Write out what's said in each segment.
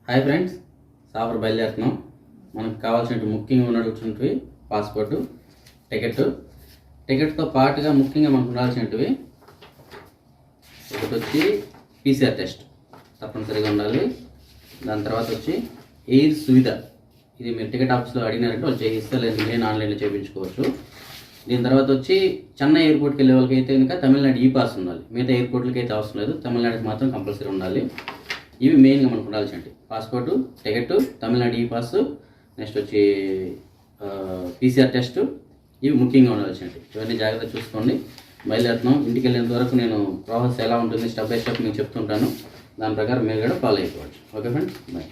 Hi friends, సాఫర్ బయలుదేరుతున్నాం. మనకు కావాల్సినవి ముఖ్యంగా ఉన్నటువంటివి పాస్పోర్టు, టికెట్తో పాటుగా ముఖ్యంగా మనకు ఉండాల్సినవి ఒకటి వచ్చి పీసీఆర్ టెస్ట్ తప్పనిసరిగా ఉండాలి. దాని తర్వాత వచ్చి ఎయిర్ సువిధ, ఇది మీరు టికెట్ ఆఫీస్లో అడిగినారంటే వాళ్ళు చేయిస్తే, లేదు నేను ఆన్లైన్లో చేయించుకోవచ్చు. దీని తర్వాత వచ్చి చెన్నై ఎయిర్పోర్ట్కి వెళ్ళే వాళ్ళకి అయితే కనుక తమిళనాడు ఈ పాస్ ఉండాలి. మిగతా ఎయిర్పోర్ట్లకి అయితే అవసరం లేదు, తమిళనాడుకి మాత్రం కంపల్సరీ ఉండాలి. ఇవి మెయిన్గా మనకు ఉండాల్సినవి పాస్పోర్టు, టికెట్, తమిళనాడు ఈ పాస్, నెక్స్ట్ వచ్చి పీసీఆర్ టెస్ట్, ఇవి ముఖ్యంగా ఉండాల్సినవి. ఇవన్నీ జాగ్రత్తగా చూసుకోండి. బయలుదేరుతున్నాం. ఇంటికి వెళ్ళేంత వరకు నేను ప్రాసెస్ ఎలా ఉంటుంది స్టెప్ బై స్టెప్ మీకు చెప్తుంటాను. దాని ప్రకారం మీరు కూడా ఫాలో అయిపోవచ్చు. Okay friends, bye.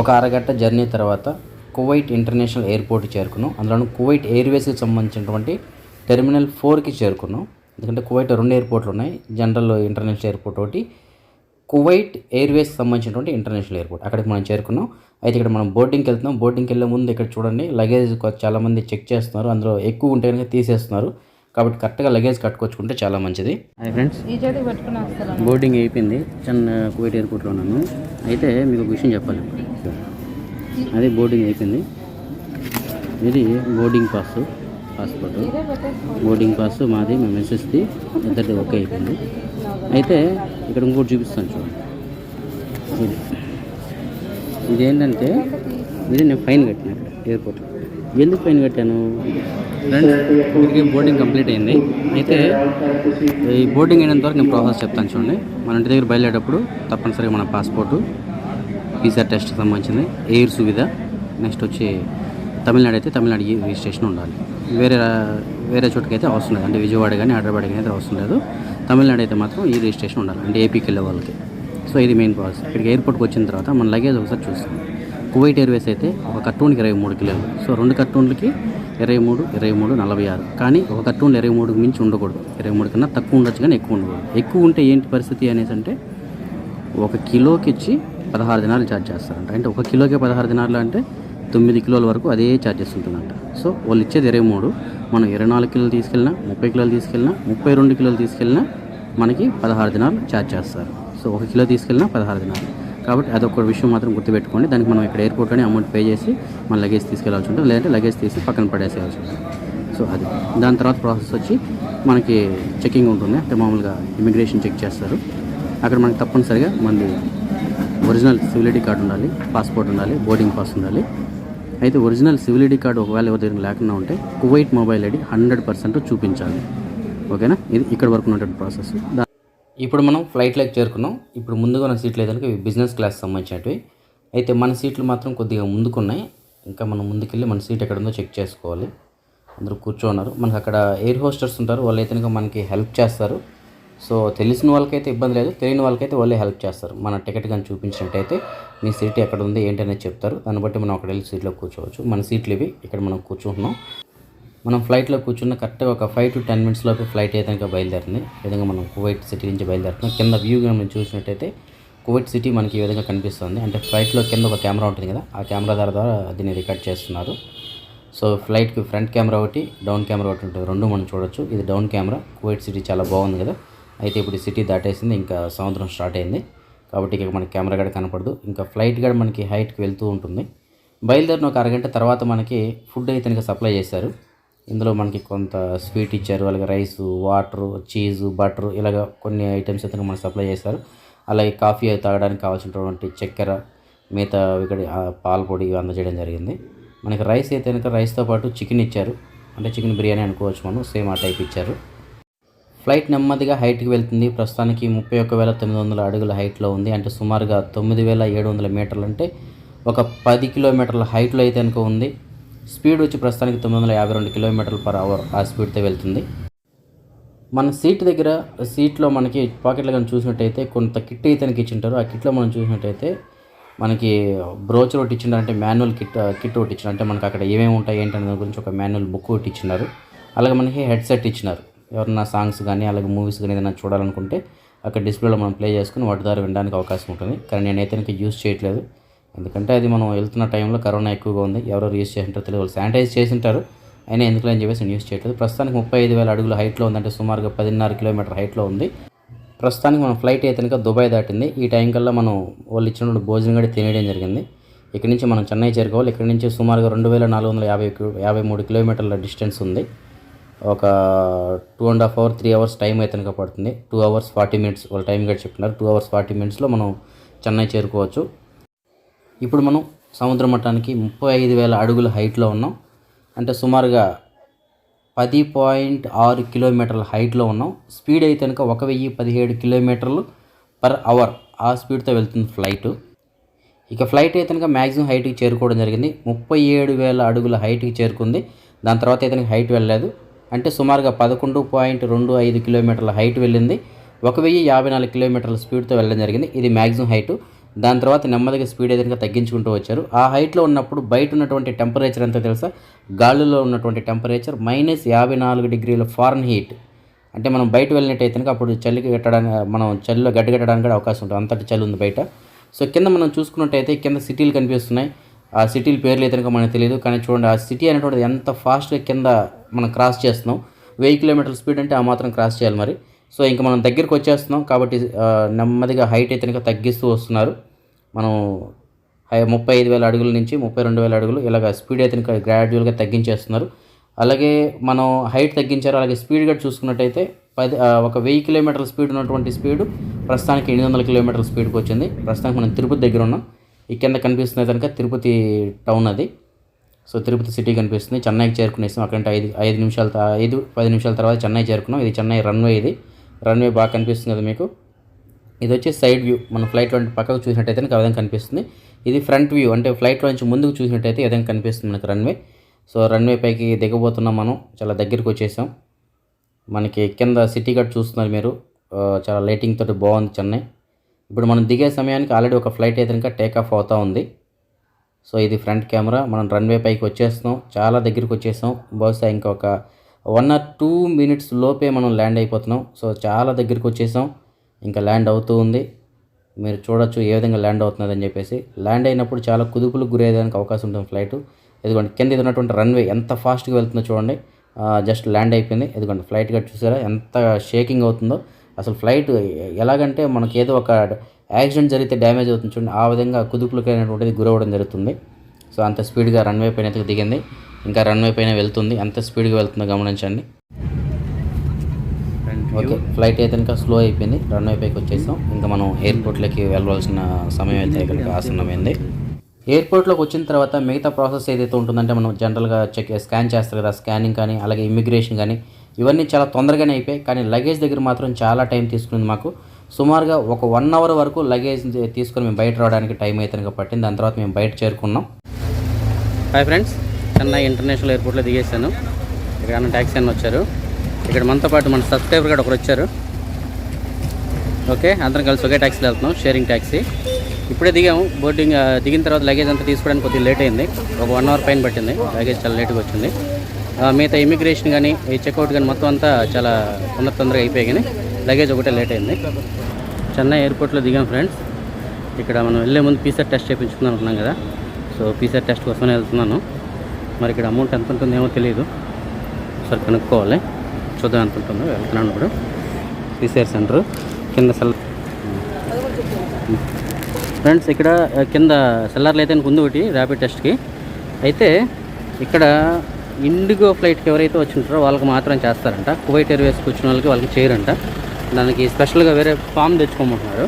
ఒక అరగంట జర్నీ తర్వాత కువైట్ ఇంటర్నేషనల్ ఎయిర్పోర్ట్ చేరుకున్నాం. అందులోనూ కువైట్ ఎయిర్వేస్కి సంబంధించినటువంటి టెర్మినల్ 4కి చేరుకున్నాం. ఎందుకంటే కువైట్ 2 ఎయిర్పోర్ట్లు ఉన్నాయి, జనరల్ ఇంటర్నేషనల్ ఎయిర్పోర్ట్ ఒకటి, కువైట్ ఎయిర్వేస్కి సంబంధించినటువంటి ఇంటర్నేషనల్ ఎయిర్పోర్ట్. అక్కడికి మనం చేరుకున్నాం. అయితే ఇక్కడ మనం బోర్డింగ్కి వెళ్తున్నాం. బోర్డింగ్కి వెళ్ళే ముందు ఇక్కడ చూడండి, లగేజ్ చాలామంది చెక్ చేస్తున్నారు. అందులో ఎక్కువ ఉంటే కనుక తీసేస్తున్నారు. కాబట్టి కరెక్ట్గా లగేజ్ కట్టుకొచ్చుకుంటే చాలా మంచిది. హాయ్ ఫ్రెండ్స్, బోర్డింగ్ అయిపోయింది. కువైట్ ఎయిర్పోర్ట్లో ఉన్నాను. అయితే మీకు ఒక విషయం చెప్పాలి. అది బోర్డింగ్ అయిపోయింది. ఇది బోర్డింగ్ పాస్పోర్ట్ బోర్డింగ్ పాస్ మాది, మా మెసేజ్ది ఇద్దరిది ఓకే అయిపోయింది. అయితే ఇక్కడ ఇంకోటి చూపిస్తాను చూడండి. ఇదేంటంటే ఇది నేను ఫైన్ కట్టినా ఇక్కడ ఎయిర్పోర్ట్లో. ఎందుకు ఫైన్ కట్టాను ఫ్రెండ్స్, ఇప్పటికి బోర్డింగ్ కంప్లీట్ అయింది. అయితే ఈ బోర్డింగ్ అయినంత వరకు నేను ప్రాసెస్ చెప్తాను చూడండి. మన ఇంటి దగ్గర బయలుదేరేటప్పుడు తప్పనిసరిగా మన పాస్పోర్టు, పీసీఆర్ టెస్ట్కి సంబంధించింది, ఎయిర్ సువిధ, నెక్స్ట్ వచ్చి తమిళనాడు అయితే తమిళనాడు రిజిస్ట్రేషన్ ఉండాలి. వేరే చోటుకి అయితే అవసరం లేదు, అంటే విజయవాడ కానీ హైదరాబాద్ కానీ అయితే అవసరం లేదు. తమిళనాడు అయితే మాత్రం ఈ రిజిస్ట్రేషన్ ఉండాలి, అంటే ఏపీకి వెళ్ళే వాళ్ళకి. సో ఇది మెయిన్ ప్రాసెస్. ఇక్కడికి ఎయిర్పోర్ట్కి వచ్చిన తర్వాత మన లగేజ్ ఒకసారి చూస్తాం. కువైట్ ఎయిర్వేస్ అయితే ఒక కర్టూన్కి 23 కిలోలు. సో 2 కర్టూన్లకి 23, 46. కానీ ఒక కర్టూన్లు 23కి మించి ఉండకూడదు. 23 కన్నా తక్కువ ఉండొచ్చు కానీ ఎక్కువ ఉండకూడదు. ఎక్కువ ఉంటే ఏంటి పరిస్థితి అనేసి అంటే 1 కిలోకి ఇచ్చి 16 దినాలు ఛార్జ్ చేస్తారంట. అంటే 1 కిలోకే 16 దినాలు అంటే 9 కిలోల వరకు అదే ఛార్జెస్ ఉంటుందంట. సో వాళ్ళు ఇచ్చేది 23, మనం 24 కిలోలు తీసుకెళ్ళినా, 30 కిలోలు తీసుకెళ్ళినా, 32 కిలోలు తీసుకెళ్ళినా మనకి 16 దినాలు ఛార్జ్ చేస్తారు. సో 1 కిలో తీసుకెళ్ళినా 16 దినాలు. కాబట్టి అదొక విషయం మాత్రం గుర్తుపెట్టుకోండి. దానికి మనం ఇక్కడ ఎయిర్పోర్ట్లోనే అమౌంట్ పే చేసి మన లగేజ్ తీసుకెళ్లాల్సి ఉంటుంది, లేదంటే లగేజ్ తీసి పక్కన పడేసేయాల్సి ఉంటుంది. సో అది. దాని తర్వాత ప్రాసెస్ వచ్చి మనకి చెకింగ్ ఉంటుంది. అంటే మామూలుగా ఇమిగ్రేషన్ చెక్ చేస్తారు. అక్కడ మనకి తప్పనిసరిగా మనది ఒరిజినల్ సివిల్ ఐడి కార్డు ఉండాలి, పాస్పోర్ట్ ఉండాలి, బోర్డింగ్ పాస్ ఉండాలి. అయితే ఒరిజినల్ సివిల్ ఐడి కార్డు ఒకవేళ ఎవరి దగ్గర లేకుండా ఉంటే కువైట్ మొబైల్ ఐడి 100% చూపించాలి. ఓకేనా, ఇది ఇక్కడ వరకు ఉన్నటువంటి ప్రాసెస్. ఇప్పుడు మనం ఫ్లైట్లోకి చేరుకున్నాం. ఇప్పుడు ముందుగా ఉన్న సీట్లు ఏదైనా ఇవి బిజినెస్ క్లాస్ సంబంధించినవి. అయితే మన సీట్లు మాత్రం కొద్దిగా ముందుకున్నాయి. ఇంకా మనం ముందుకెళ్ళి మన సీట్ ఎక్కడ ఉందో చెక్ చేసుకోవాలి. అందరూ కూర్చోన్నారు. మనకు అక్కడ ఎయిర్ హోస్టర్స్ ఉంటారు, వాళ్ళు అయితే మనకి హెల్ప్ చేస్తారు. సో తెలిసిన వాళ్ళకైతే ఇబ్బంది లేదు, తెలియని వాళ్ళకైతే వాళ్ళే హెల్ప్ చేస్తారు. మన టికెట్ కానీ చూపించినట్టయితే మీ సీట్ ఎక్కడ ఉంది ఏంటి అనేది చెప్తారు. దాన్ని బట్టి మనం అక్కడ వెళ్ళి సీట్లో కూర్చోవచ్చు. మన సీట్లు ఇవి, ఇక్కడ మనం కూర్చుంటున్నాం. మనం ఫ్లైట్లో కూర్చున్న కరెక్ట్గా ఒక 5 to 10 minutes లోపు ఫ్లైట్ అయితే కనుక బయలుదేరుతుంది. ఈ విధంగా మనం కువైట్ సిటీ నుంచి బయలుదేరుతున్నాం. కింద వ్యూగా మనం చూసినట్టయితే కువైట్ సిటీ మనకి ఈ విధంగా కనిపిస్తుంది. అంటే ఫ్లైట్లో కింద ఒక కెమెరా ఉంటుంది కదా, ఆ కెమెరా ద్వారా దీన్ని రికార్డ్ చేస్తున్నారు. సో ఫ్లైట్కి ఫ్రంట్ కెమెరా ఒకటి, డౌన్ కెమెరా ఒకటి ఉంటుంది, రెండు మనం చూడొచ్చు. ఇది డౌన్ కెమెరా. కువైట్ సిటీ చాలా బాగుంది కదా. అయితే ఇప్పుడు సిటీ దాటేసింది, ఇంకా సముద్రం స్టార్ట్ అయింది కాబట్టి ఇక మనకి కెమెరా కూడా కనపడదు. ఇంకా ఫ్లైట్ కూడా మనకి హైట్కి వెళ్తూ ఉంటుంది. బయలుదేరిన ఒక అరగంట తర్వాత మనకి ఫుడ్ అయితే కనుక సప్లై చేశారు. ఇందులో మనకి కొంత స్వీట్ ఇచ్చారు, అలాగే రైసు, వాటరు, చీజు, బటరు, ఇలాగ కొన్ని ఐటమ్స్ అయితే మనకు సప్లై చేశారు. అలాగే కాఫీ తాగడానికి కావాల్సినటువంటి చక్కెర, మిగతా ఇక్కడ పాల పొడి అందజేయడం జరిగింది. మనకి రైస్ అయితే కనుక రైస్తో పాటు చికెన్ ఇచ్చారు, అంటే చికెన్ బిర్యానీ అనుకోవచ్చు మనం, సేమ్ ఆ టైప్ ఇచ్చారు. ఫ్లైట్ నెమ్మదిగా హైట్కి వెళ్తుంది. ప్రస్తుతానికి 31,900 అడుగుల హైట్లో ఉంది. అంటే సుమారుగా 9,700 మీటర్లు, అంటే ఒక 10 కిలోమీటర్ల హైట్లో అయితే కనుక ఉంది. స్పీడ్ వచ్చి ప్రస్తుతానికి 952 km/h ఆ స్పీడ్తో వెళ్తుంది. మన సీట్లో మనకి పాకెట్లో కానీ చూసినట్టయితే కొంత కిట్ అయితే ఇచ్చింటారు. ఆ కిట్లో మనం చూసినట్టయితే మనకి బ్రోచర్ ఒకటి ఇచ్చినారు, అంటే మాన్యువల్ కిట్ ఒకటి ఇచ్చినారు. అంటే మనకి అక్కడ ఏమేమి ఉంటాయి ఏంటనే దాని గురించి ఒక మాన్యువల్ బుక్ ఒకటి ఇచ్చినారు. అలాగే మనకి హెడ్సెట్ ఇచ్చినారు. ఎవరన్నా సాంగ్స్ కానీ అలాగే మూవీస్ కానీ ఏదైనా చూడాలనుకుంటే అక్కడ డిస్ప్లేలో మనం ప్లే చేసుకుని వాటి ద్వారా వినడానికి అవకాశం ఉంటుంది. కానీ నేనైతే ఇంకా యూజ్ చేయట్లేదు, ఎందుకంటే అది మనం వెళ్తున్న టైంలో కరోనా ఎక్కువగా ఉంది. ఎవరెవరు యూజ్ చేసింటారో తెలియదు, వాళ్ళు శానిటైజ్ చేసింటారు, అయినా ఎందుకు అని చెప్పేసి నేను యూజ్ చేయట్లేదు. ప్రస్తుతానికి 35,000 అడుగుల హైట్లో ఉంది, అంటే సుమారుగా 10.5 కిలోమీటర్ హైట్లో ఉంది. ప్రస్తుతానికి మన ఫ్లైట్ అయితే కనుక దుబాయ్ దాటింది. ఈ టైం కల్లా మనం వాళ్ళు ఇచ్చినప్పుడు భోజనం కూడా తినేయడం జరిగింది. ఇక్కడ నుంచి మనం చెన్నై చేరుకోవాలి. ఇక్కడ నుంచి సుమారుగా 2,453 కిలోమీటర్ల డిస్టెన్స్ ఉంది. ఒక 2.5 hours 3 hours టైం అయితే కనుక పడుతుంది. 2 hours 40 minutes వాళ్ళ టైం కూడా చెప్తున్నారు. 2 hours 40 minutesలో మనం చెన్నై చేరుకోవచ్చు. ఇప్పుడు మనం సముద్ర మట్టానికి 35,000 అడుగుల హైట్లో ఉన్నాం. అంటే సుమారుగా 10.6 కిలోమీటర్ల హైట్లో ఉన్నాం. స్పీడ్ అయితే కనుక 1,017 km/h ఆ స్పీడ్తో వెళ్తుంది ఫ్లైట్. ఇక ఫ్లైట్ అయితే కనుక మ్యాక్సిమం హైట్కి చేరుకోవడం జరిగింది. 37,000 అడుగుల హైట్కి చేరుకుంది. దాని తర్వాత అయితే హైట్ వెళ్ళలేదు. అంటే సుమారుగా 11.25 కిలోమీటర్ల హైట్ వెళ్ళింది. 1,054 కిలోమీటర్ల స్పీడ్తో వెళ్ళడం జరిగింది. ఇది మ్యాక్సిమం హైటు. దాని తర్వాత నెమ్మదిగా స్పీడ్ ఏదైనా తగ్గించుకుంటూ వచ్చారు. ఆ హైట్లో ఉన్నప్పుడు బయట ఉన్నటువంటి టెంపరేచర్ ఎంతో తెలుసా? గాలిలో ఉన్నటువంటి టెంపరేచర్ -54 degrees Fahrenheit. అంటే మనం బయట వెళ్ళినట్టయితే అప్పుడు చలికి కట్టడానికి, మనం చలిలో గడ్డగట్టడానికి కూడా అవకాశం ఉంటుంది, అంతటి చలి ఉంది బయట. సో కింద మనం చూసుకున్నట్టయితే కింద సిటీలు కనిపిస్తున్నాయి. ఆ సిటీల పేర్లు అయితే కనుక మనకు తెలియదు, కానీ చూడండి ఆ సిటీ అనేటువంటిది ఎంత ఫాస్ట్గా కింద మనం క్రాస్ చేస్తున్నాం. 1000 km స్పీడ్ అంటే ఆ మాత్రం క్రాస్ చేయాలి మరి. సో ఇంకా మనం దగ్గరికి వచ్చేస్తున్నాం కాబట్టి నెమ్మదిగా హైట్ అయితే కనుక తగ్గిస్తూ వస్తున్నారు. మనం 35,000 అడుగుల నుంచి 32,000 అడుగులు ఇలాగ స్పీడ్ అయితే కనుక గ్రాడ్యువల్గా తగ్గించేస్తున్నారు. అలాగే మనం హైట్ తగ్గించారు. అలాగే స్పీడ్ కూడా చూసుకున్నట్టయితే 1000 km స్పీడ్ ఉన్నటువంటి స్పీడ్ ప్రస్తుతానికి 800 km స్పీడ్కి వచ్చింది. ప్రస్తుతానికి మనం తిరుపతి దగ్గర ఉన్నాం. ఈ కింద కనిపిస్తుంది కనుక తిరుపతి టౌన్ అది. సో తిరుపతి సిటీ కనిపిస్తుంది. చెన్నైకి చేరుకునేసాం. అక్కడంటే 5-10 నిమిషాల తర్వాత చెన్నై చేరుకున్నాం. ఇది చెన్నై రన్వే. ఇది రన్వే బాగా కనిపిస్తుంది కదా మీకు. ఇది వచ్చి సైడ్ వ్యూ. మనం ఫ్లైట్లో పక్కకు చూసినట్టయితే ఆ విధంగా కనిపిస్తుంది. ఇది ఫ్రంట్ వ్యూ, అంటే ఫ్లైట్లో నుంచి ముందుకు చూసినట్టయితే ఈ విధంగా కనిపిస్తుంది మనకు రన్వే. సో రన్వే పైకి దిగబోతున్నాం మనం. చాలా దగ్గరికి వచ్చేసాం. మనకి కింద సిటీ గట్ చూస్తున్నారు మీరు. చాలా లైటింగ్ తోటి బాగుంది చెన్నై. ఇప్పుడు మనం దిగే సమయానికి ఆల్రెడీ ఒక ఫ్లైట్ అయితే కనుక టేక్ ఆఫ్ అవుతూ ఉంది. సో ఇది ఫ్రంట్ కెమెరా. మనం రన్వే పైకి వచ్చేస్తున్నాం, చాలా దగ్గరికి వచ్చేసాం. బహుశా ఇంకొక 1 or 2 minutes లోపే మనం ల్యాండ్ అయిపోతున్నాం. సో చాలా దగ్గరికి వచ్చేసాం, ఇంకా ల్యాండ్ అవుతూ ఉంది. మీరు చూడొచ్చు ఏ విధంగా ల్యాండ్ అవుతున్నదని చెప్పేసి. ల్యాండ్ అయినప్పుడు చాలా కుదుపులకు గురయ్యేదానికి అవకాశం ఉంటుంది ఫ్లైట్. ఎందుకంటే కింద ఉన్నటువంటి రన్వే ఎంత ఫాస్ట్గా వెళ్తుందో చూడండి. జస్ట్ ల్యాండ్ అయిపోయింది. ఎందుకంటే ఫ్లైట్ గట్ చూసారా ఎంత షేకింగ్ అవుతుందో. అసలు ఫ్లైట్ ఎలాగంటే మనకి ఏదో ఒక యాక్సిడెంట్ జరిగితే డ్యామేజ్ అవుతుంది చూడండి, ఆ విధంగా కుదుపులకు అనేటువంటిది గురవడం జరుగుతుంది. సో అంత స్పీడ్గా రన్వే పైన దిగింది. ఇంకా రన్వే పైన వెళ్తుంది. ఎంత స్పీడ్గా వెళ్తుందో గమనించండి. ఓకే, ఫ్లైట్ అయితే కనుక స్లో అయిపోయింది. రన్వే పైకి వచ్చేసాం. ఇంకా మనం ఎయిర్పోర్ట్లోకి వెళ్ళవలసిన సమయం అయితే కనుక ఆసన్నమైంది. ఎయిర్పోర్ట్లోకి వచ్చిన తర్వాత మిగతా ప్రాసెస్ ఏదైతే ఉంటుందంటే మనం జనరల్గా స్కాన్ చేస్తారు కదా, స్కానింగ్ కానీ అలాగే ఇమిగ్రేషన్ కానీ ఇవన్నీ చాలా తొందరగానే అయిపోయాయి. కానీ లగేజ్ దగ్గర మాత్రం చాలా టైం తీసుకునింది మాకు. సుమారుగా ఒక 1 hour వరకు లగేజ్ తీసుకొని మేము బయట రావడానికి టైం అయితే కనుక పట్టింది. దాని తర్వాత మేము బయట చేరుకున్నాం. హాయ్ ఫ్రెండ్స్, చెన్నై ఇంటర్నేషనల్ ఎయిర్పోర్ట్లో దిగేసాను. ఇక్కడ ట్యాక్సీ అన్న వచ్చారు. ఇక్కడ మనతో పాటు మన సబ్స్క్రైబర్ కూడా ఒకరు వచ్చారు. ఓకే, అందరం కలిసి ఒకే ట్యాక్సీలో వెళ్తున్నాం, షేరింగ్ ట్యాక్సీ. ఇప్పుడే దిగాము. బోర్డింగ్ దిగిన తర్వాత లగేజ్ అంతా తీసుకోవడానికి కొద్దిగా లేట్ అయింది. ఒక 1 అవర్ పైన పట్టింది. లగేజ్ చాలా లేట్గా వచ్చింది. మిగతా ఇమిగ్రేషన్ కానీ ఈ చెక్అవుట్ కానీ మొత్తం అంతా చాలా తొందరగా అయిపోయాయి, కానీ లగేజ్ ఒకటే లేట్ అయింది. చెన్నై ఎయిర్పోర్ట్లో దిగాం ఫ్రెండ్స్. ఇక్కడ మనం వెళ్ళే ముందు పీసీఆర్ టెస్ట్ చేయించుకుందాం అనుకున్నాం కదా. సో పీసీఆర్ టెస్ట్ కోసమే వెళ్తున్నాను. మరి ఇక్కడ అమౌంట్ ఎంత ఉంటుందేమో తెలియదు, ఒకసారి కనుక్కోవాలి. చూద్దాం ఎంత ఉంటుందో. వెళ్తున్నాను ఇప్పుడు పీసీఆర్ సెంటర్ కింద ఫ్రెండ్స్. ఇక్కడ కింద సెల్లార్లు అయితే ఉంది ఒకటి ర్యాపిడ్ టెస్ట్కి. అయితే ఇక్కడ ఇండిగో ఫ్లైట్కి ఎవరైతే వచ్చి ఉంటారో వాళ్ళకి మాత్రం చేస్తారంట. కువైట్ ఎయిర్వేస్కి వచ్చిన వాళ్ళకి చేయరంట. దానికి స్పెషల్గా వేరే ఫామ్ తెచ్చుకోమంటున్నారు.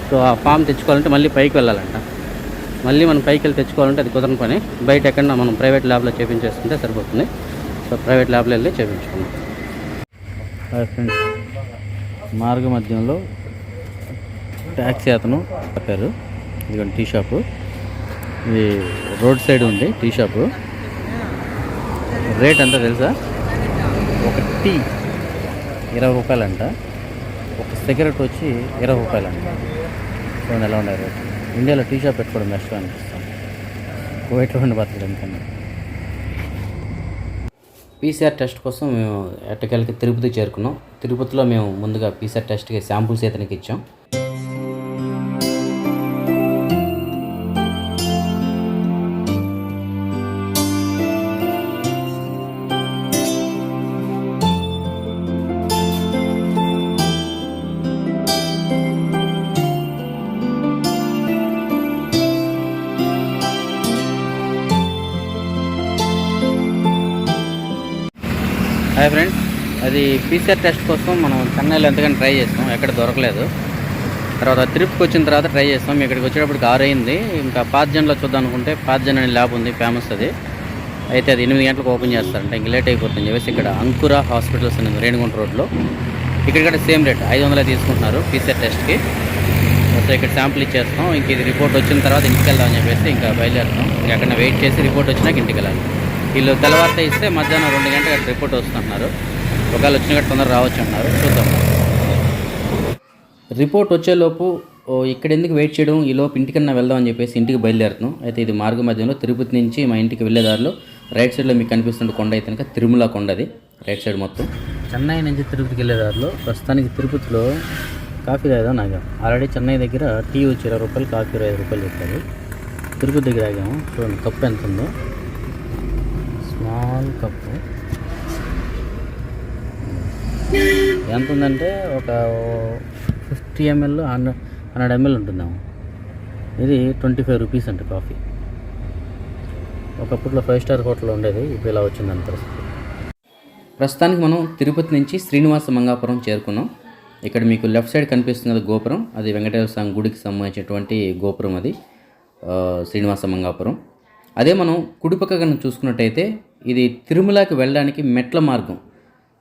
సో ఆ ఫామ్ తెచ్చుకోవాలంటే మళ్ళీ పైకి వెళ్ళాలంట. మళ్ళీ మనం పైకి వెళ్ళి తెచ్చుకోవాలంటే అది కుదరని పని. బయట ఎక్కడన్నా మనం ప్రైవేట్ ల్యాబ్లో చేయించేసుకుంటే సరిపోతుంది. సో ప్రైవేట్ ల్యాబ్లో వెళ్ళి చేయించుకున్నాం. ఫ్రెండ్స్, మార్గ మధ్యంలో ట్యాక్సీ అతను చెప్పారు. ఇదిగోండి టీ షాపు. ఇది రోడ్ సైడ్ ఉంది టీ షాపు. రేట్ ఎంత తెలుసా? ఒక టీ 20 రూపాయలంట. ఒక సిగరెట్ వచ్చి 20 రూపాయలంట. సో ఎలా ఉండే రేట్. ఇండియాలో టీ షాప్ పెట్టుకోవడం బెస్ట్ అనిపిస్తాం, కువైట్లో ఉండి బతకడం కన్నా. పీసీఆర్ టెస్ట్ కోసం మేము ఎట్టకెళ్ళకి తిరుపతి చేరుకున్నాం. తిరుపతిలో మేము ముందుగా పీసీఆర్ టెస్ట్కి శాంపుల్స్ ఇతనికి ఇచ్చాం. హాయ్ ఫ్రెండ్స్, అది పీసీఆర్ టెస్ట్ కోసం మనం చెన్నైలో ఎంతగానో ట్రై చేస్తాం, ఎక్కడ దొరకలేదు. తర్వాత తిరుపతికి వచ్చిన తర్వాత ట్రై చేస్తాం. ఇక్కడికి వచ్చేటప్పటికి 6 అయింది. ఇంకా పాతజన్లో చూద్దాం అనుకుంటే పాతజన్ అనే ల్యాబ్ ఉంది, ఫేమస్ అది. అయితే అది 8 గంటలకు ఓపెన్ చేస్తారంట. ఇంక లేట్ అయిపోతుంది చెప్పేసి ఇక్కడ అంకురా హాస్పిటల్స్ ఉంది రేణిగుంట రోడ్లో. ఇక్కడ సేమ్ రేట్ 500 తీసుకుంటున్నారు పీసీఆర్ టెస్ట్కి. సో ఇక్కడ శాంపుల్ ఇచ్చేస్తాం. ఇంక ఇది రిపోర్ట్ వచ్చిన తర్వాత ఇంటికి వెళ్దామని చెప్పేసి ఇంకా బయలుదేరుతాం. ఎక్కడ వెయిట్ చేసి రిపోర్ట్ వచ్చినాక ఇంటికి వెళ్ళాలి. వీళ్ళు తెల్లవారితే ఇస్తే మధ్యాహ్నం 2 గంటలకు రిపోర్ట్ వస్తుంటున్నారు. ఒకవేళ వచ్చిన తొందర రావచ్చు అంటున్నారు. చూద్దాం. రిపోర్ట్ వచ్చేలోపు ఇక్కడ ఎందుకు వెయిట్ చేయడం, ఈ లోపు ఇంటికన్నా వెళ్దాం అని చెప్పేసి ఇంటికి బయలుదేరుతున్నాం. అయితే ఇది మార్గ మధ్యంలో తిరుపతి నుంచి మా ఇంటికి వెళ్ళేదారిలో రైట్ సైడ్లో మీకు కనిపిస్తున్న కొండ అయితే కనుక తిరుమల కొండ. అది రైట్ సైడ్ మొత్తం. చెన్నై నుంచి తిరుపతికి వెళ్ళేదారిలో ప్రస్తుతానికి తిరుపతిలో కాఫీ తాగాం. నాగాం ఆల్రెడీ చెన్నై దగ్గర టీ వచ్చి 20 రూపాయలు, కాఫీ 25 రూపాయలు చెప్పారు. తిరుపతి దగ్గర ఆగాము. చూడండి కప్పు ఎంత ఉందో, స్మాల్ కప్పు. ఎంత ఉందంటే ఒక 50 ml 100 ml ఉంటుందాము. ఇది 25 రూపీస్ అంటే కాఫీ. ఒకప్పట్లో 5 స్టార్ హోటల్ ఉండేది, ఇప్పుడు ఇలా వచ్చిందని పరిస్థితి. ప్రస్తుతానికి మనం తిరుపతి నుంచి శ్రీనివాస మంగాపురం చేరుకున్నాం. ఇక్కడ మీకు లెఫ్ట్ సైడ్ కనిపిస్తుంది కదా గోపురం, అది వెంకటేశ్వర స్వామి గుడికి సంబంధించినటువంటి గోపురం. అది శ్రీనివాస మంగాపురం. అదే మనం కుడిపక్క కనుక చూసుకున్నట్టయితే ఇది తిరుమలకి వెళ్ళడానికి మెట్ల మార్గం,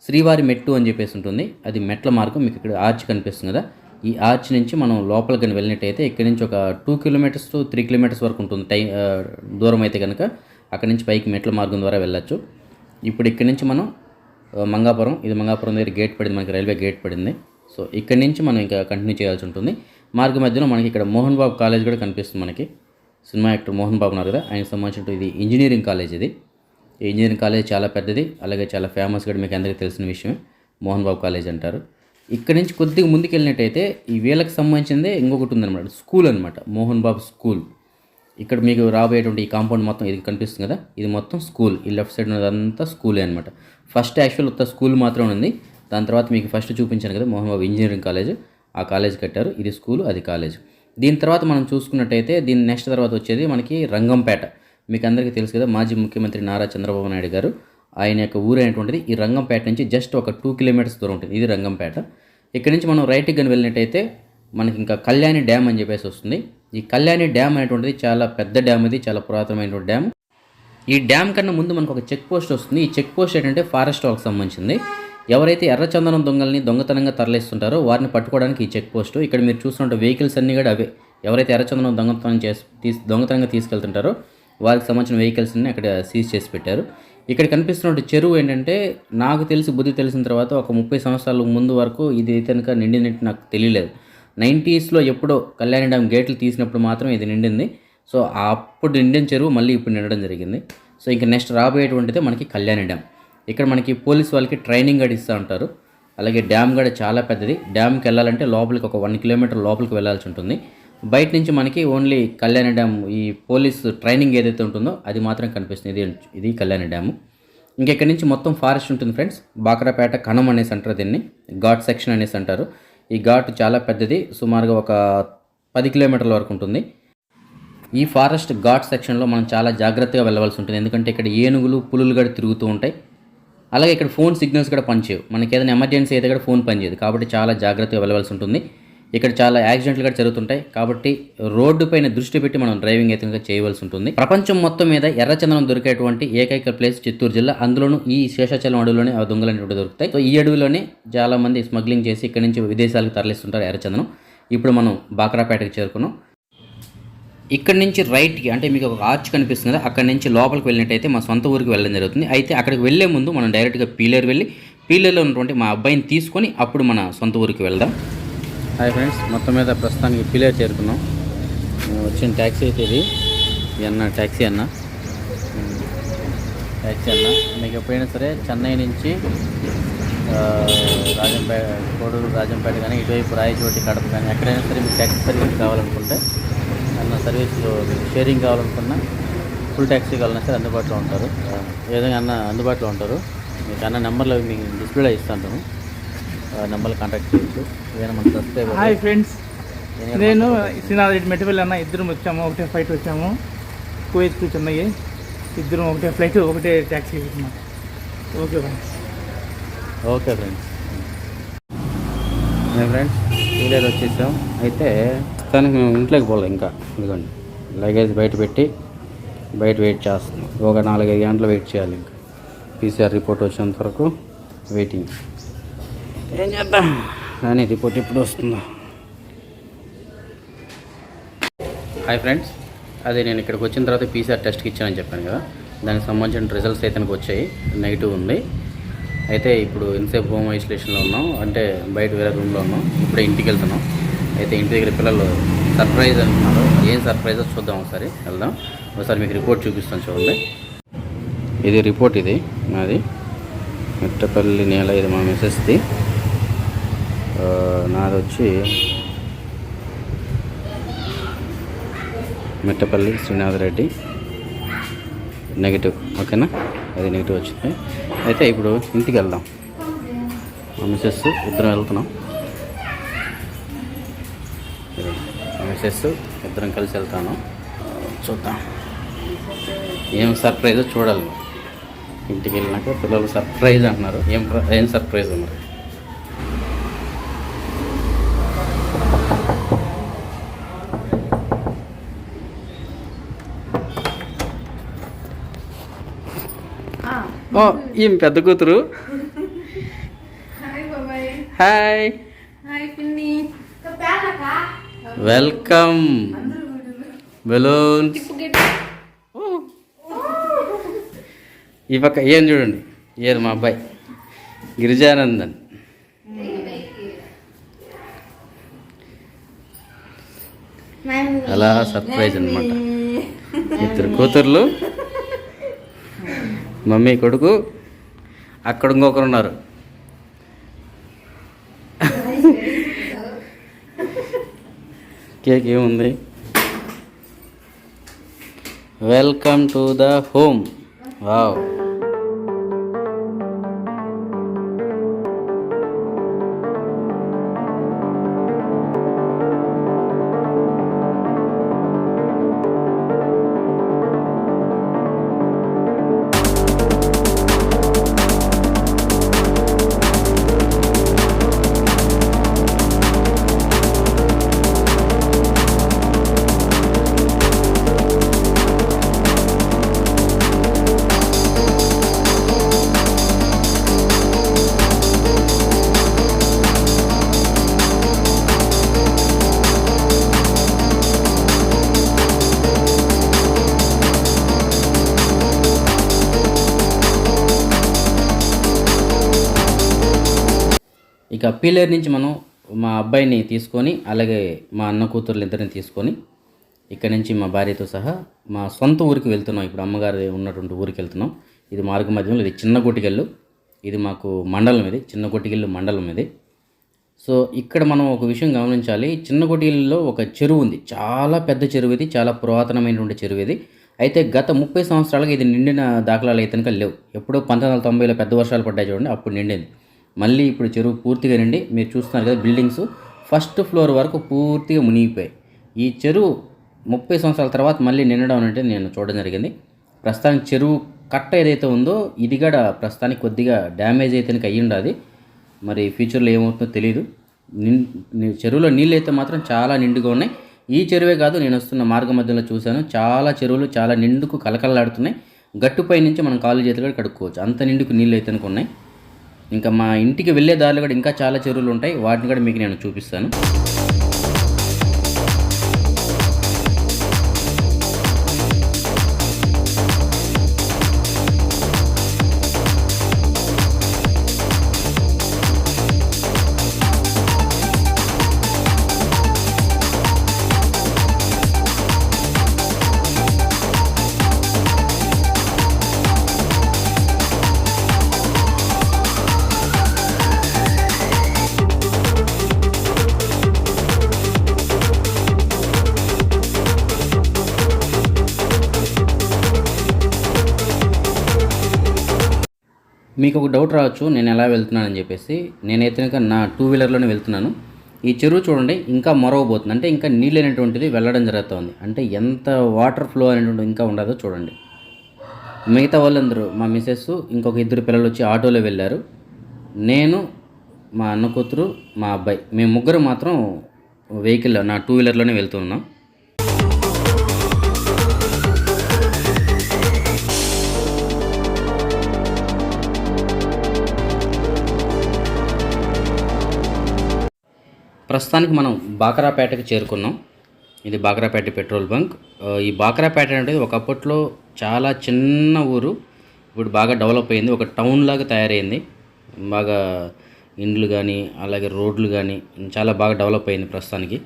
శ్రీవారి మెట్టు అని చెప్పేసి ఉంటుంది. అది మెట్ల మార్గం. మీకు ఇక్కడ ఆర్చ్ కనిపిస్తుంది కదా, ఈ ఆర్చ్ నుంచి మనం లోపలికి కనుక వెళ్ళినట్టయితే ఇక్కడ నుంచి ఒక 2 కిలోమీటర్స్ to 3 కిలోమీటర్స్ వరకు ఉంటుంది దూరం అయితే కనుక అక్కడి నుంచి పైకి మెట్ల మార్గం ద్వారా వెళ్ళచ్చు. ఇప్పుడు ఇక్కడి నుంచి మనం మంగాపురం, ఇది మంగాపురం దగ్గర గేట్ పడింది, మనకి రైల్వే గేట్ పడింది. సో ఇక్కడి నుంచి మనం ఇంకా కంటిన్యూ చేయాల్సి ఉంటుంది. మార్గ మధ్యలో మనకి ఇక్కడ మోహన్ బాబు కాలేజ్ కూడా కనిపిస్తుంది. మనకి సినిమా యాక్టర్ మోహన్ బాబు ఉన్నారు కదా, ఆయనకు సంబంధించిన ఇది ఇంజనీరింగ్ కాలేజ్. ఇది ఈ ఇంజనీరింగ్ కాలేజ్ చాలా పెద్దది, అలాగే చాలా ఫేమస్ కూడా, మీకు అందరికీ తెలిసిన విషయమే. మోహన్ బాబు కాలేజ్ అంటారు. ఇక్కడ నుంచి కొద్దిగా ముందుకు వెళ్ళినట్టయితే ఈ వీళ్ళకి సంబంధించిందే ఇంకొకటి ఉందన్నమాట, స్కూల్ అనమాట, మోహన్ బాబు స్కూల్. ఇక్కడ మీకు రాబోయేటువంటి ఈ కాంపౌండ్ మొత్తం ఇది కనిపిస్తుంది కదా, ఇది మొత్తం స్కూల్. ఈ లెఫ్ట్ సైడ్ ఉన్నదంతా స్కూలే అనమాట. ఫస్ట్ యాక్చువల్ ఉత్త స్కూల్ మాత్రం ఉంది. దాని తర్వాత మీకు ఫస్ట్ చూపించాను కదా మోహన్ బాబు ఇంజనీరింగ్ కాలేజ్, ఆ కాలేజ్ కట్టారు. ఇది స్కూల్, అది కాలేజ్. దీని తర్వాత మనం చూసుకున్నట్టయితే దీని నెక్స్ట్ తర్వాత వచ్చేది మనకి రంగంపేట. మీకు అందరికీ తెలుసు కదా, మాజీ ముఖ్యమంత్రి నారా చంద్రబాబు నాయుడు గారు ఆయన యొక్క ఊరు అయినటువంటిది ఈ రంగంపేట నుంచి జస్ట్ ఒక 2 కిలోమీటర్స్ దూరం ఉంటుంది. ఇది రంగంపేట. ఇక్కడి నుంచి మనం రైట్కి కానీ వెళ్ళినట్టయితే మనకి ఇంకా కళ్యాణి డ్యామ్ అని చెప్పేసి వస్తుంది. ఈ కళ్యాణి డ్యామ్ అనేటువంటిది చాలా పెద్ద డ్యామ్, ఇది చాలా పురాతనమైనటువంటి డ్యామ్. ఈ డ్యామ్ కన్నా ముందు మనకు ఒక చెక్ పోస్ట్ వస్తుంది. ఈ చెక్ పోస్ట్ ఏంటంటే ఫారెస్ట్ వాళ్ళకి సంబంధించింది. ఎవరైతే ఎర్రచందనం దొంగల్ని దొంగతనంగా తరలిస్తుంటారో వారిని పట్టుకోవడానికి ఈ చెక్ పోస్టు. ఇక్కడ మీరు చూస్తున్న వెహికల్స్ అన్నీ కూడా అవే. ఎవరైతే దొంగతనంగా తీసుకెళ్తుంటారో వారికి సంబంధించిన వెహికల్స్ అన్నీ అక్కడ సీజ్ చేసి పెట్టారు. ఇక్కడ కనిపిస్తున్న చెరువు ఏంటంటే నాకు తెలిసి బుద్ధి తెలిసిన తర్వాత ఒక 30 సంవత్సరాల ముందు వరకు ఇది కనుక నిండినట్టు నాకు తెలియలేదు. 90స్లో ఎప్పుడో కళ్యాణి డ్యామ్ గేట్లు తీసినప్పుడు మాత్రం ఇది నిండింది. సో అప్పుడు నిండిన చెరువు మళ్ళీ ఇప్పుడు నిండడం జరిగింది. సో ఇంకా నెక్స్ట్ రాబోయేటువంటిదే మనకి కళ్యాణి డ్యామ్. ఇక్కడ మనకి పోలీస్ వాళ్ళకి ట్రైనింగ్ కూడా ఇస్తూ ఉంటారు. అలాగే డ్యామ్ కూడా చాలా పెద్దది. డ్యామ్కి వెళ్ళాలంటే లోపలికి ఒక 1 కిలోమీటర్ లోపలికి వెళ్ళాల్సి ఉంటుంది. బయట నుంచి మనకి ఓన్లీ కళ్యాణి డ్యామ్ ఈ పోలీస్ ట్రైనింగ్ ఏదైతే ఉంటుందో అది మాత్రం కనిపిస్తుంది. ఇది కళ్యాణి డ్యాము. ఇంకెక్కడి నుంచి మొత్తం ఫారెస్ట్ ఉంటుంది ఫ్రెండ్స్. బాక్రాపేట కణం అనేసి అంటారు దీన్ని, ఘాట్ సెక్షన్ అనేసి అంటారు. ఈ ఘాట్ చాలా పెద్దది, సుమారుగా ఒక 10 కిలోమీటర్ల వరకు ఉంటుంది. ఈ ఫారెస్ట్ ఘాట్ సెక్షన్లో మనం చాలా జాగ్రత్తగా వెళ్ళవలసి ఉంటుంది. ఎందుకంటే ఇక్కడ ఏనుగులు, పులులు కూడా తిరుగుతూ ఉంటాయి. అలాగే ఇక్కడ ఫోన్ సిగ్నల్స్ కూడా పనిచేయవు. మనకి ఏదైనా ఎమర్జెన్సీ అయితే కూడా ఫోన్ పనిచేయదు. కాబట్టి చాలా జాగ్రత్తగా వెళ్ళవలసి ఉంటుంది. ఇక్కడ చాలా యాక్సిడెంట్లు కూడా జరుగుతుంటాయి. కాబట్టి రోడ్డు పైన దృష్టి పెట్టి మనం డ్రైవింగ్ అయితే చేయవలసి ఉంటుంది. ప్రపంచం మొత్తం మీద ఎర్రచందనం దొరికేటువంటి ఏకైక ప్లేస్ చిత్తూరు జిల్లా. అందులోనూ ఈ శేషాచలం అడవిలోనే ఆ దొంగలు అనేవి దొరుకుతాయి. సో ఈ అడవిలోనే చాలా మంది స్మగ్లింగ్ చేసి ఇక్కడ నుంచి విదేశాలకు తరలిస్తుంటారు ఎర్రచందనం. ఇప్పుడు మనం బాక్రాపేటకి చేరుకున్నాం. ఇక్కడ నుంచి రైట్కి అంటే మీకు ఒక ఆర్చ్ కనిపిస్తుంది కదా, అక్కడ నుంచి లోపలికి వెళ్ళినట్టయితే మా సొంత ఊరికి వెళ్ళడం జరుగుతుంది. అయితే అక్కడికి వెళ్ళే ముందు మనం డైరెక్ట్గా పీలేరు వెళ్ళి పీలేరులో ఉన్నటువంటి మా అబ్బాయిని తీసుకొని అప్పుడు మన సొంత ఊరికి వెళ్దాం. హాయ్ ఫ్రెండ్స్, మొత్తం మీద ప్రస్తుతానికి పీలేరు చేరుకున్నాం. వచ్చిన ట్యాక్సీ అయితే ఇది అన్న ట్యాక్సీ అన్న మీకు ఎప్పుడైనా సరే చెన్నై నుంచి రాజంపేట, కోడూరు, రాజంపేట కానీ ఇటువైపు రాయచోటి, కడప కానీ ఎక్కడైనా సరే మీకు ట్యాక్సీ సర్వీస్ కావాలనుకుంటే అన్న సర్వీస్లో షేరింగ్ కావాలనుకున్నా, ఫుల్ ట్యాక్సీ కావాలన్నా సరే అందుబాటులో ఉంటారు. ఏ విధంగా అన్న అందుబాటులో ఉంటారు. మీకు అన్న నెంబర్లో మీకు డిస్ప్లేలో ఇస్తాను, నెంబర్లో కాంటాక్ట్ చేయొచ్చు. ఏదైనా మన సబ్స్క్రైబర్. హాయ్ ఫ్రెండ్స్, నేను శ్రీనాథ్ రెడ్డి మెట్టుపల్లి అన్న, ఇద్దరం వచ్చాము. ఒకటే ఫ్లైట్ వచ్చాము. కువైత్కి చెన్నై ఇద్దరం ఒకటే ఫ్లైట్, ఒకటే ట్యాక్సీ వచ్చాము. Okay friends. ఫ్రెండ్స్ పీలేరు వచ్చేసాం. అయితే తనకి మేము ఇంట్లోకి పోలేదు ఇంకా. ఇదిగోండి లగేజ్ బయట పెట్టి వెయిట్ చేస్తున్నాం. ఒక 4-5 గంటలు వెయిట్ చేయాలి. ఇంకా PCR రిపోర్ట్ వచ్చేంత వరకు వెయిటింగ్. ఏం చేద్దాం కానీ రిపోర్ట్ ఎప్పుడు వస్తుందో. హాయ్ ఫ్రెండ్స్, అది నేను ఇక్కడికి వచ్చిన తర్వాత PCR టెస్ట్కి ఇచ్చానని చెప్పాను కదా, దానికి సంబంధించిన రిజల్ట్స్ అయితే నాకు వచ్చాయి. నెగిటివ్ ఉంది. అయితే ఇప్పుడు ఇన్సేపు హోమ్ ఐసోలేషన్లో ఉన్నాం, అంటే బయట వేరే రూమ్లో ఉన్నాం. ఇప్పుడే ఇంటికి వెళ్తున్నాం. అయితే ఇంటి దగ్గర పిల్లలు సర్ప్రైజ్ అంటున్నారు. ఏం సర్ప్రైజో చూద్దాం, ఒకసారి వెళ్దాం. ఒకసారి మీకు రిపోర్ట్ చూపిస్తాను చూడండి. ఇది రిపోర్ట్, ఇది నాది మెట్టపల్లి నేల, ఇది మా మిసెస్ది. నాది వచ్చి మెట్టపల్లి శ్రీనాథ్ రెడ్డి, నెగిటివ్. ఓకేనా, అది నెగిటివ్ వచ్చింది. అయితే ఇప్పుడు ఇంటికి వెళ్దాం. మా మిసెస్ ఇద్దరం వెళ్తున్నాం. మిసెస్ ఇద్దరం కలిసి వెళ్తాను. చూద్దాం ఏం సర్ప్రైజో చూడాలి. ఇంటికి వెళ్ళినాక పిల్లలు సర్ప్రైజ్ అంటున్నారు. ఏం సర్ప్రైజ్ మరి. ఏం పెద్ద కూతురు. Hi, welcome. బెలూన్స్. ఈ పక్క ఏం చూడండి, ఏది మా అబ్బాయి గిరిజానందన్. అలా సర్ప్రైజ్ అనమాట. ఇద్దరు కూతుర్లు, మమ్మీ కొడుకు, అక్కడ ఇంకొకరు ఉన్నారు. కేక్ ఏముంది. Welcome to the home. Wow. ఇక పీలేరు నుంచి మనం మా అబ్బాయిని తీసుకొని అలాగే మా అన్న కూతుర్లు ఇద్దరిని తీసుకొని ఇక్కడ నుంచి మా భార్యతో సహా మా సొంత ఊరికి వెళ్తున్నాం. ఇప్పుడు అమ్మగారు ఉన్నటువంటి ఊరికి వెళ్తున్నాం. ఇది మార్గ మధ్యంలో, ఇది చిన్న కొట్టికెళ్ళు, ఇది మాకు మండలం, ఇది చిన్న కొట్టికెళ్ళు మండలం ఇది. సో ఇక్కడ మనం ఒక విషయం గమనించాలి. చిన్న కొట్టికెళ్ళలో ఒక చెరువు ఉంది, చాలా పెద్ద చెరువు ఇది, చాలా పురాతనమైనటువంటి చెరువు ఇది. అయితే గత 30 సంవత్సరాలుగా ఇది నిండిన దాఖలాలు అయితే కనుక లేవు. ఎప్పుడో 1990లో పెద్ద వర్షాలు పడ్డాయి చూడండి, అప్పుడు నిండింది. మళ్ళీ ఇప్పుడు చెరువు పూర్తిగా నిండి మీరు చూస్తున్నారు కదా, బిల్డింగ్స్ ఫస్ట్ ఫ్లోర్ వరకు పూర్తిగా మునిగిపోయాయి. ఈ చెరువు 30 సంవత్సరాల తర్వాత మళ్ళీ నిండడం అంటే నేను చూడడం జరిగింది. ప్రస్తుతానికి చెరువు కట్ట ఏదైతే ఉందో ఇది కూడా ప్రస్తుతానికి కొద్దిగా డ్యామేజ్ అయితే అయ్యి ఉండాలి. మరి ఫ్యూచర్లో ఏమవుతుందో తెలియదు. చెరువులో నీళ్ళు అయితే మాత్రం చాలా నిండుగా ఉన్నాయి. ఈ చెరువే కాదు, నేను వస్తున్న మార్గ మధ్యలో చూశాను, చాలా చెరువులు చాలా నిండుకు కలకలలాడుతున్నాయి. గట్టుపై నుంచి మనం కాళ్ళు చేతులు కూడా కడుక్కోవచ్చు, అంత నిండుకు నీళ్ళు అయితే ఉన్నాయి. ఇంకా మా ఇంటికి వెళ్ళే దారిలో కూడా ఇంకా చాలా చెరువులు ఉంటాయి, వాటిని కూడా మీకు నేను చూపిస్తాను. మీకు ఒక డౌట్ రావచ్చు, నేను ఎలా వెళ్తున్నానని చెప్పేసి. నేనైతే కనుక నా 2 వీలర్లోనే వెళ్తున్నాను. ఈ చెరువు చూడండి ఇంకా మొరవబోతుంది, అంటే ఇంకా నీళ్ళు అనేటువంటిది వెళ్ళడం జరుగుతుంది. అంటే ఎంత వాటర్ ఫ్లో అనేటువంటిది ఇంకా ఉండదో చూడండి. మిగతా వాళ్ళందరూ మా మిస్సెస్ ఇంకొక 2 పిల్లలు వచ్చి ఆటోలో వెళ్ళారు. నేను, మా అన్న కూతురు, మా అబ్బాయి, మేము ముగ్గురు మాత్రం వెహికల్ నా 2 వీలర్లోనే వెళ్తున్నాం. ప్రస్తుతానికి మనం బాకరాపేటకి చేరుకున్నాం. ఇది బాకరాపేట పెట్రోల్ బంక్. ఈ బాకరాపేట అనేది ఒకప్పట్లో చాలా చిన్న ఊరు, ఇప్పుడు బాగా డెవలప్ అయింది, ఒక టౌన్ లాగా తయారైంది. బాగా ఇండ్లు కానీ అలాగే రోడ్లు కానీ చాలా బాగా డెవలప్ అయింది ప్రస్తుతానికి.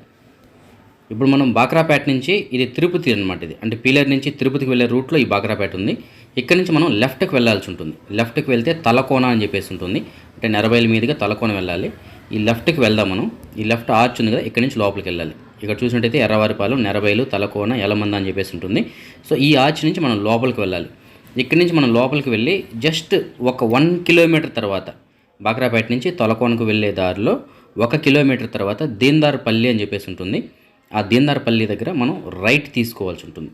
ఇప్పుడు మనం బాకరాపేట నుంచి, ఇది తిరుపతి అనమాట, ఇది అంటే పీలేరు నుంచి తిరుపతికి వెళ్ళే రూట్లో ఈ బాకరాపేట ఉంది. ఇక్కడ నుంచి మనం లెఫ్ట్కి వెళ్ళాల్సి ఉంటుంది. లెఫ్ట్కి వెళ్తే తలకోన అని చెప్పేసి ఉంటుంది, అంటే నెరబైల మీదుగా తలకోన వెళ్ళాలి. ఈ లెఫ్ట్కి వెళ్దాం మనం. ఈ లెఫ్ట్ ఆర్చ్ ఉంది కదా, ఇక్కడ నుంచి లోపలికి వెళ్ళాలి. ఇక్కడ చూసినట్టయితే ఎర్రవారిపాలెం, నెరబైలు, తలకోన, ఎలమంద అని చెప్పేసి ఉంటుంది. సో ఈ ఆర్చ్ నుంచి మనం లోపలికి వెళ్ళాలి. ఇక్కడి నుంచి మనం లోపలికి వెళ్ళి జస్ట్ ఒక 1 కిలోమీటర్ తర్వాత, బాకరాపేట నుంచి తలకోనకు వెళ్ళే దారిలో 1 కిలోమీటర్ తర్వాత దీందార్పల్లి అని చెప్పేసి ఉంటుంది. ఆ దీందార్పల్లి దగ్గర మనం రైట్ తీసుకోవాల్సి ఉంటుంది.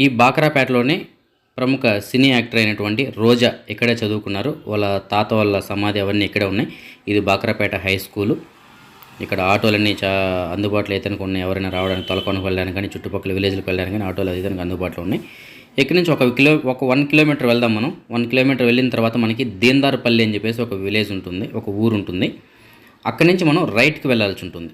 ఈ బాకరాపేటలోనే ప్రముఖ సినీ యాక్టర్ అయినటువంటి రోజా ఇక్కడే చదువుకున్నారు. వాళ్ళ తాత వాళ్ళ సమాధి అవన్నీ ఇక్కడే ఉన్నాయి. ఇది బాకరాపేట హై స్కూలు. ఇక్కడ ఆటోలన్నీ అందుబాటులో అయితే ఉన్నాయి. ఎవరైనా రావడానికి, తలకోనకు వెళ్ళడానికి కానీ, చుట్టుపక్కల విలేజ్లకు వెళ్ళడానికి కానీ ఆటోలు అయితే అందుబాటులో ఉన్నాయి. ఇక్కడి నుంచి ఒక 1 కిలోమీటర్ వెళ్దాం మనం. 1 కిలోమీటర్ వెళ్ళిన తర్వాత మనకి దీందార్పల్లి అని చెప్పేసి ఒక విలేజ్ ఉంటుంది, ఒక ఊరు ఉంటుంది. అక్కడి నుంచి మనం రైట్కి వెళ్ళాల్సి ఉంటుంది.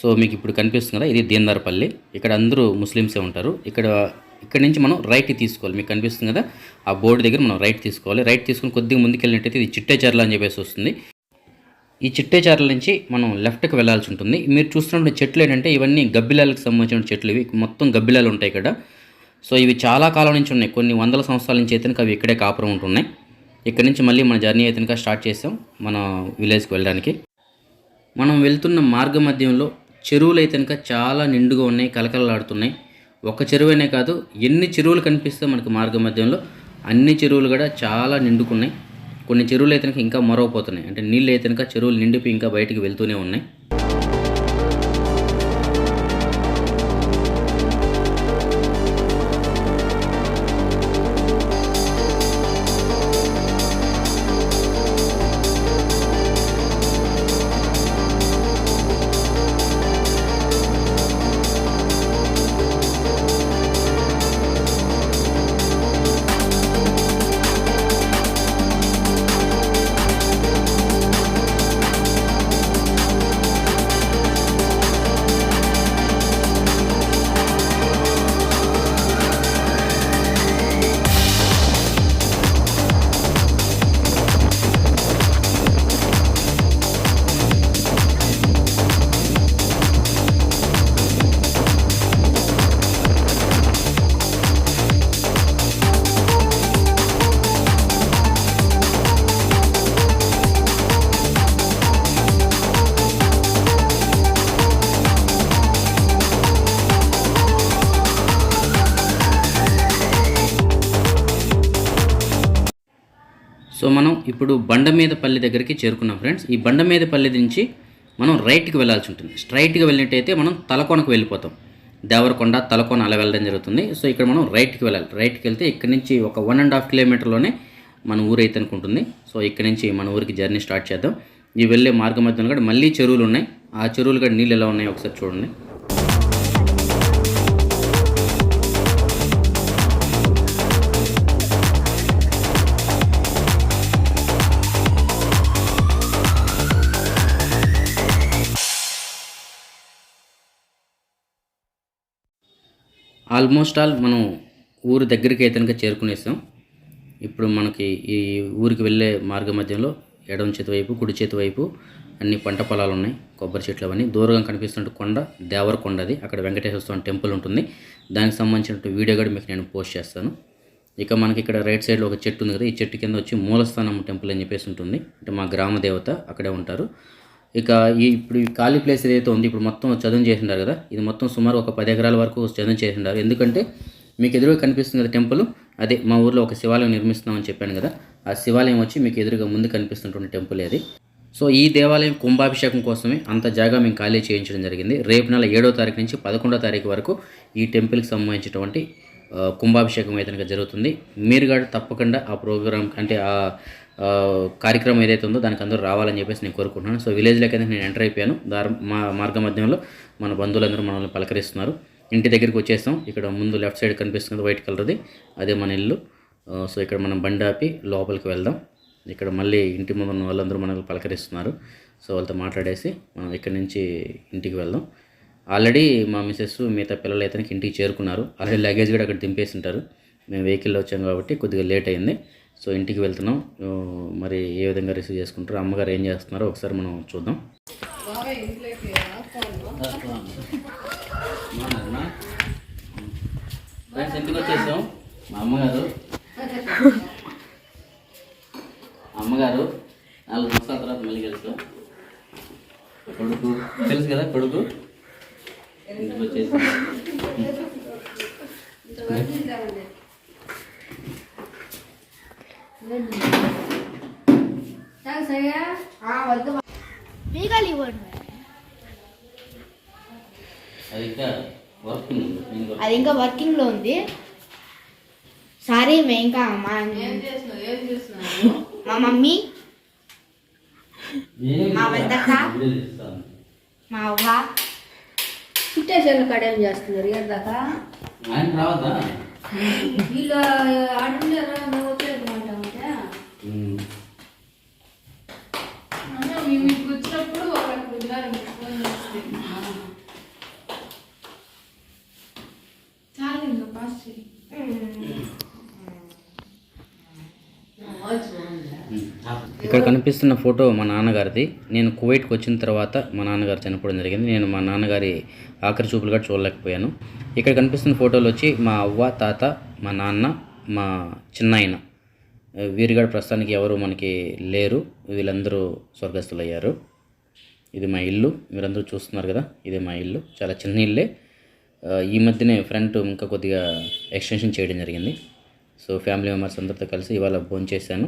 సో మీకు ఇప్పుడు కనిపిస్తుంది కదా, ఇది దీందార్పల్లి. ఇక్కడ అందరూ ముస్లిమ్సే ఉంటారు. ఇక్కడ నుంచి మనం రైట్ తీసుకోవాలి. మీకు కనిపిస్తుంది కదా, ఆ బోర్డు దగ్గర మనం రైట్ తీసుకోవాలి. రైట్ తీసుకుని కొద్దిగా ముందుకెళ్ళినట్టయితే ఇది చిట్టేచర్ల అని చెప్పేసి వస్తుంది. ఈ చిట్టేచర్ల నుంచి మనం లెఫ్ట్కి వెళ్ళాల్సి ఉంటుంది. మీరు చూస్తున్న చెట్లు ఏంటంటే ఇవన్నీ గబ్బిలాలకు సంబంధించిన చెట్లు. ఇవి మొత్తం గబ్బిలాలు ఉంటాయి ఇక్కడ. సో ఇవి చాలా కాలం నుంచి ఉన్నాయి, కొన్ని వందల సంవత్సరాల నుంచి అయితే అవి ఇక్కడే కాపురం ఉంటున్నాయి. ఇక్కడ నుంచి మళ్ళీ మన జర్నీ అయితే స్టార్ట్ చేసాం మన విలేజ్కి వెళ్ళడానికి. మనం వెళ్తున్న మార్గ మధ్యంలో చెరువులు అయితే చాలా నిండుగా ఉన్నాయి, కలకలలాడుతున్నాయి. ఒక చెరువునే కాదు, ఎన్ని చెరువులు కనిపిస్తే మనకు మార్గ మధ్యంలో అన్ని చెరువులు కూడా చాలా నిండుకున్నాయి. కొన్ని చెరువులు అయితే ఇంకా మరవపోతున్నాయి, అంటే నీళ్ళు అయితే చెరువులు నిండిపోయి ఇంకా బయటికి వెళ్తూనే ఉన్నాయి. సో మనం ఇప్పుడు బండమీదపల్లి దగ్గరికి చేరుకున్నాం ఫ్రెండ్స్. ఈ బండమీదపల్లి నుంచి మనం రైట్కి వెళ్ళాల్సి ఉంటుంది. స్ట్రైట్గా వెళ్ళినట్టయితే మనం తలకోనకు వెళ్ళిపోతాం. దేవరకొండ, తలకోన అలా వెళ్ళడం జరుగుతుంది. సో ఇక్కడ మనం రైట్కి వెళ్ళాలి. రైట్కి వెళ్తే ఇక్కడ నుంచి ఒక 1.5 కిలోమీటర్లోనే మన ఊరు అయితే అనుకుంటుంది. సో ఇక్కడ నుంచి మన ఊరికి జర్నీ స్టార్ట్ చేద్దాం. ఈ వెళ్ళే మార్గ మధ్యలో కూడా మళ్ళీ చెరువులు ఉన్నాయి. ఆ చెరువులు కూడా నీళ్ళు ఎలా ఉన్నాయో ఒకసారి చూడండి. ఆల్మోస్ట్ ఆల్ మనం ఊరు దగ్గరికి అయితే కనుక చేరుకునేసాం. ఇప్పుడు మనకి ఈ ఊరికి వెళ్ళే మార్గ మధ్యంలో ఎడమ చేతి వైపు, కుడి చేతి వైపు అన్ని పంట పొలాలు ఉన్నాయి, కొబ్బరి చెట్లు అవన్నీ. దూరంగా కనిపిస్తున్న కొండ దేవరకొండ, అది అక్కడ వెంకటేశ్వర స్వామి టెంపుల్ ఉంటుంది. దానికి సంబంధించిన వీడియో కూడా మీకు నేను పోస్ట్ చేస్తాను. ఇక మనకి ఇక్కడ రైట్ సైడ్లో ఒక చెట్టు ఉంది కదా, ఈ చెట్టు కింద వచ్చి మూలస్థానం టెంపుల్ అని చెప్పేసి ఉంటుంది. అంటే మా గ్రామ దేవత అక్కడే ఉంటారు. ఇక ఇప్పుడు ఈ ఖాళీ ప్లేస్ ఏదైతే ఉంది, ఇప్పుడు మొత్తం చదును చేసిండారు కదా, ఇది మొత్తం సుమారు ఒక 10 ఎకరాల వరకు చదును చేసిండారు. ఎందుకంటే మీకు ఎదురుగా కనిపిస్తుంది కదా టెంపుల్, అదే మా ఊర్లో ఒక శివాలయం నిర్మిస్తున్నామని చెప్పాను కదా, ఆ శివాలయం వచ్చి మీకు ఎదురుగా ముందు కనిపిస్తున్నటువంటి టెంపుల్ అది. సో ఈ దేవాలయం కుంభాభిషేకం కోసమే అంత జాగా మేము ఖాళీ చేయించడం జరిగింది. రేపు నెల 7వ తారీఖు నుంచి 11వ తారీఖు వరకు ఈ టెంపుల్కి సంబంధించినటువంటి కుంభాభిషేకం అయితే జరుగుతుంది. మీరు కూడా తప్పకుండా ఆ ప్రోగ్రామ్ అంటే ఆ కార్యక్రమం ఏదైతే ఉందో దానికి అందరూ రావాలని చెప్పేసి నేను కోరుకుంటున్నాను. సో విలేజ్లోకి అయితే నేను ఎంటర్ అయిపోయాను. మార్గ మధ్యంలో మన బంధువులందరూ మనల్ని పలకరిస్తున్నారు. ఇంటి దగ్గరికి వచ్చేస్తాం. ఇక్కడ ముందు లెఫ్ట్ సైడ్ కనిపిస్తుంది వైట్ కలర్ది, అదే మన ఇల్లు. సో ఇక్కడ మనం బండి ఆపి లోపలికి వెళ్దాం. ఇక్కడ మళ్ళీ ఇంటి ముందు ఉన్న వాళ్ళందరూ మనల్ని పలకరిస్తున్నారు. సో వాళ్ళతో మాట్లాడేసి మనం ఇక్కడి నుంచి ఇంటికి వెళ్దాం. ఆల్రెడీ మా మిసెస్ మిగతా పిల్లలు అయితే ఇంటికి చేరుకున్నారు. ఆల్రెడీ లగేజ్ కూడా అక్కడ దింపేసి ఉంటారు. మేము వెహికల్లో వచ్చాం కాబట్టి కొద్దిగా లేట్ అయింది. సో ఇంటికి వెళ్తున్నాం. మరి ఏ విధంగా రిసీవ్ చేసుకుంటారో, అమ్మగారు ఏం చేస్తున్నారో ఒకసారి మనం చూద్దాం. ఫ్రెండ్స్ ఇంటికి వచ్చేసాం. మా అమ్మగారు 4 సంవత్సరాల తర్వాత మళ్ళీ కలిసాం. కొడుకు తెలుసు కదా, కొడుకు ఇంటికి వచ్చేసాం. అది ఇంకా వర్కింగ్ లో ఉంది. సారీ ఇంకా మా మమ్మీ, మా పెద్దక్క, మా అవ్వ స్టేషన్ కాడ ఏం చేస్తున్నారు దాకా వీళ్ళు ఆడుంటారా మీకు వచ్చినప్పుడు చాలా ఇంకా పాస్ ఇక్కడ కనిపిస్తున్న ఫోటో మా నాన్నగారిది. నేను కువైట్కి వచ్చిన తర్వాత మా నాన్నగారు చనిపోవడం జరిగింది. నేను మా నాన్నగారి ఆఖరి చూపులు కూడా చూడలేకపోయాను. ఇక్కడ కనిపిస్తున్న ఫోటోలు వచ్చి మా అవ్వ, తాత, మా నాన్న, మా చిన్నాయన. వీరిగాడు ప్రస్తుతానికి ఎవరు మనకి లేరు. వీళ్ళందరూ స్వర్గస్థులు అయ్యారు. ఇది మా ఇల్లు, మీరందరూ చూస్తున్నారు కదా, ఇదే మా ఇల్లు. చాలా చిన్న ఇల్లే. ఈ మధ్యనే ఫ్రంట్ ఇంకా కొద్దిగా ఎక్స్టెన్షన్ చేయడం జరిగింది. సో ఫ్యామిలీ మెంబర్స్ అందరితో కలిసి ఇవాళ భోంచేసాను.